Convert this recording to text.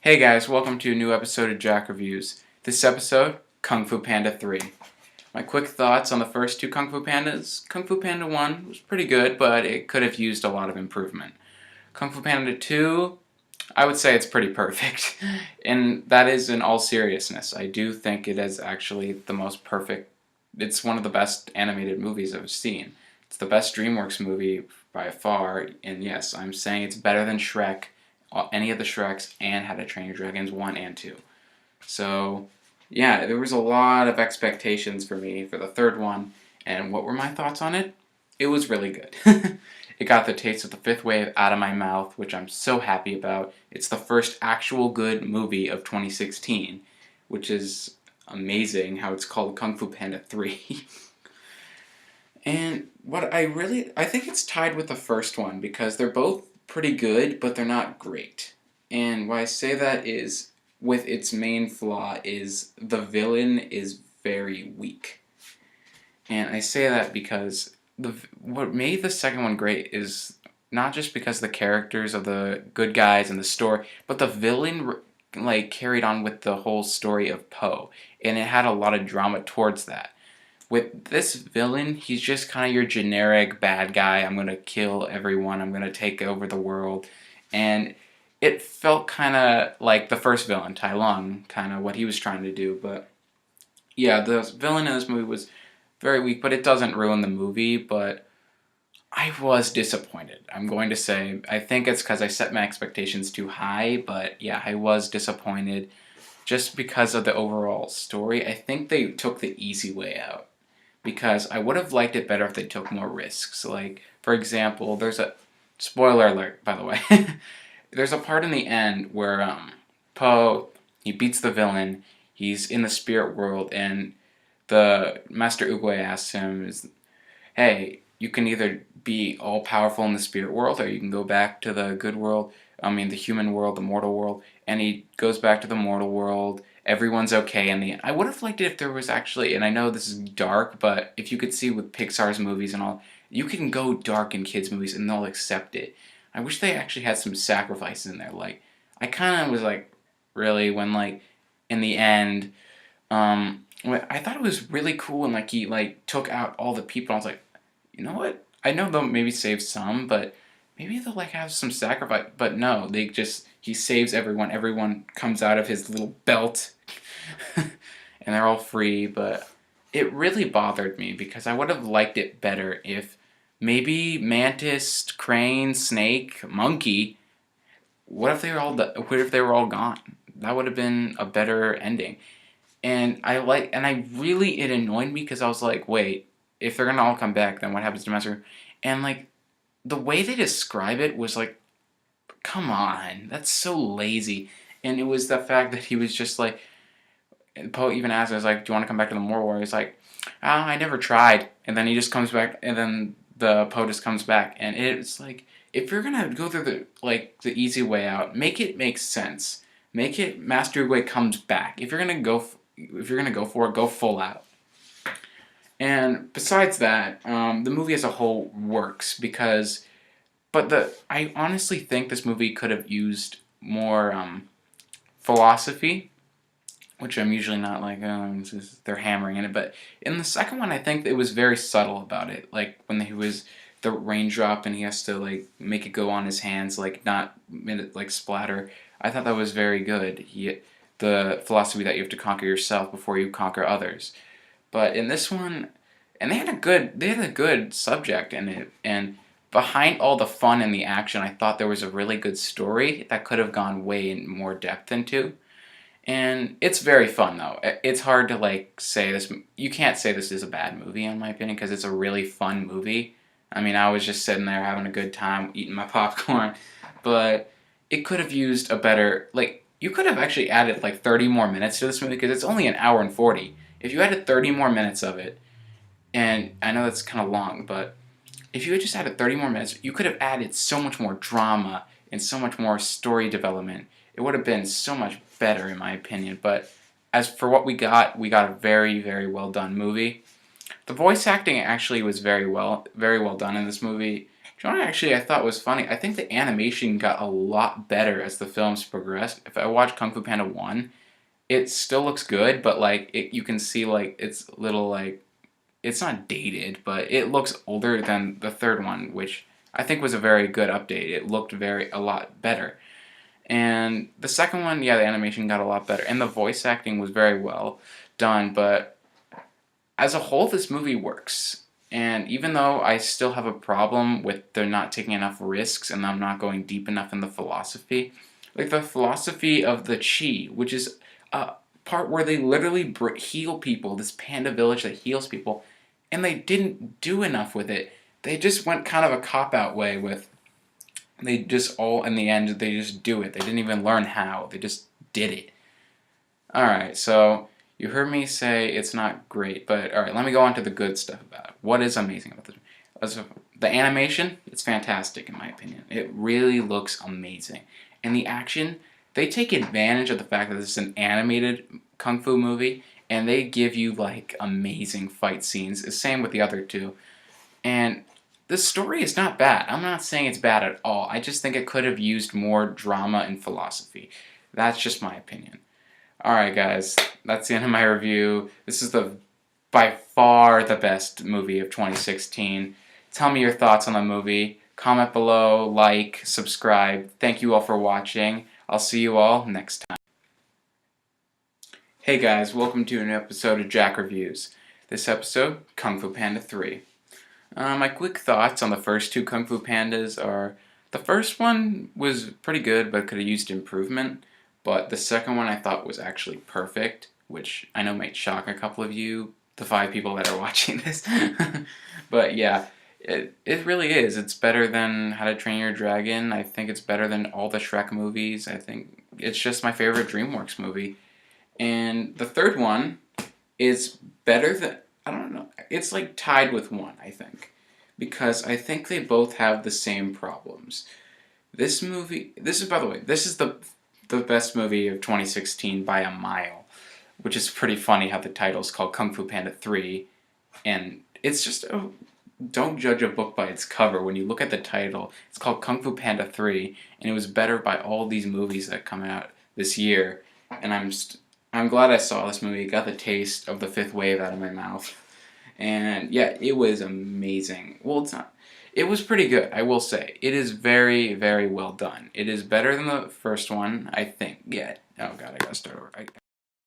Hey guys, welcome to a new episode of Jack Reviews. This episode, Kung Fu Panda 3. My quick thoughts on the first two Kung Fu Pandas. Kung Fu Panda 1 was pretty good, but it could have used a lot of improvement. Kung Fu Panda 2, I would say it's pretty perfect. And that is in all seriousness. I do think it is actually the most perfect. It's one of the best animated movies I've seen. It's the best DreamWorks movie by far, and yes, I'm saying it's better than Shrek, any of the Shreks, and How to Train Your Dragons 1 and 2. So, yeah, there was a lot of expectations for me for the third one, and what were my thoughts on it? It was really good. It got the taste of the fifth wave out of my mouth, which I'm so happy about. It's the first actual good movie of 2016, which is amazing how it's called Kung Fu Panda 3. And I think it's tied with the first one because they're both pretty good, but they're not great. And why I say that is, with its main flaw is the villain is very weak. And I say that because what made the second one great is not just because the characters of the good guys and the story, but the villain carried on with the whole story of Po, and it had a lot of drama towards that. With this villain, he's just kind of your generic bad guy. I'm going to kill everyone. I'm going to take over the world. And it felt kind of like the first villain, Tai Lung, kind of what he was trying to do. But yeah, the villain in this movie was very weak, but it doesn't ruin the movie. But I was disappointed. I'm going to say, I think it's because I set my expectations too high. But yeah, I was disappointed just because of the overall story. I think they took the easy way out, because I would have liked it better if they took more risks. Like, for example, there's a spoiler alert, by the way. There's a part in the end where Po, he beats the villain. He's in the spirit world, and the Master Oogway asks him, "Hey, you can either be all powerful in the spirit world, or you can go back to the good world. I mean, the human world, the mortal world." And he goes back to the mortal world. Everyone's okay in the end. I would have liked it if there was actually, and I know this is dark, but if you could see with Pixar's movies and all, you can go dark in kids' movies and they'll accept it. I wish they actually had some sacrifices in there. Like, I kind of was like, really, when in the end, I thought it was really cool, and he took out all the people. I was like, you know what? I know they'll maybe save some, but maybe they'll have some sacrifice. But no, he saves everyone. Everyone comes out of his little belt, and they're all free. But it really bothered me because I would have liked it better if maybe Mantis, Crane, Snake, Monkey. What if they were all gone? That would have been a better ending. And it annoyed me because I was like, wait, if they're gonna all come back, then what happens to Master? And the way they describe it was like, come on, that's so lazy. And it was the fact that he was just like, Poe even asked, I was like, do you want to come back to the Mortal War? He's like, I never tried. And then he just comes back, and then the Poe just comes back, and it's like, if you're gonna go through the easy way out, make it make sense. Make it Master Way comes back. If you're gonna go for it, go full out. And besides that, the movie as a whole works I honestly think this movie could have used more philosophy, which I'm usually not like, they're hammering in it. But in the second one, I think it was very subtle about it. Like when he was the raindrop and he has to make it go on his hands, not splatter. I thought that was very good. The philosophy that you have to conquer yourself before you conquer others. But in this one, and they had a good subject in it, and behind all the fun and the action, I thought there was a really good story that could have gone way in more depth into. And it's very fun though. It's hard to say this. You can't say this is a bad movie in my opinion because it's a really fun movie. I mean, I was just sitting there having a good time eating my popcorn, but it could have used a better you could have actually added 30 more minutes to this movie because it's only an hour and 40. If you added 30 more minutes of it, and I know that's kind of long, but if you had just added 30 more minutes, you could have added so much more drama and so much more story development. It would have been so much better, in my opinion. But as for what we got a very, very well done movie. The voice acting actually was very well done in this movie. You know what actually I thought was funny? I think the animation got a lot better as the films progressed. If I watch Kung Fu Panda 1, it still looks good, but like you can see like it's little like it's not dated, but it looks older than the third one, which I think was a very good update. It looked a lot better. And the second one, yeah, the animation got a lot better, and the voice acting was very well done, but as a whole, this movie works. And even though I still have a problem with they're not taking enough risks and I'm not going deep enough in the philosophy, like the philosophy of the chi, which is a part where they literally heal people, this panda village that heals people, and they didn't do enough with it. They just went kind of a cop-out way with, they just all, in the end, they just do it. They didn't even learn how. They just did it. Alright, so you heard me say it's not great, but alright, let me go on to the good stuff about it. What is amazing about this? The animation, it's fantastic in my opinion. It really looks amazing. And the action, they take advantage of the fact that this is an animated kung fu movie, and they give you like amazing fight scenes. The same with the other two. And the story is not bad. I'm not saying it's bad at all. I just think it could have used more drama and philosophy. That's just my opinion. Alright guys, that's the end of my review. This is by far the best movie of 2016. Tell me your thoughts on the movie. Comment below, like, subscribe. Thank you all for watching. I'll see you all next time. Hey guys, welcome to an episode of Jack Reviews. This episode, Kung Fu Panda 3. My quick thoughts on the first two Kung Fu Pandas are, the first one was pretty good but could have used improvement. But the second one I thought was actually perfect, which I know might shock a couple of you, the 5 people that are watching this. But yeah, it really is. It's better than How to Train Your Dragon. I think it's better than all the Shrek movies. I think it's just my favorite DreamWorks movie. And the third one is better than, I don't know, it's like tied with 1, I think. Because I think they both have the same problems. This movie, by the way, this is the best movie of 2016 by a mile, which is pretty funny how the title's called Kung Fu Panda 3, and it's just, don't judge a book by its cover. When you look at the title, it's called Kung Fu Panda 3, and it was better by all these movies that come out this year, and I'm glad I saw this movie. It got the taste of the 5th wave out of my mouth, and yeah, it was amazing. Well, it's not. It was pretty good, I will say. It is very, very well done. It is better than the first one, I think. Yeah. Oh god, I gotta start over.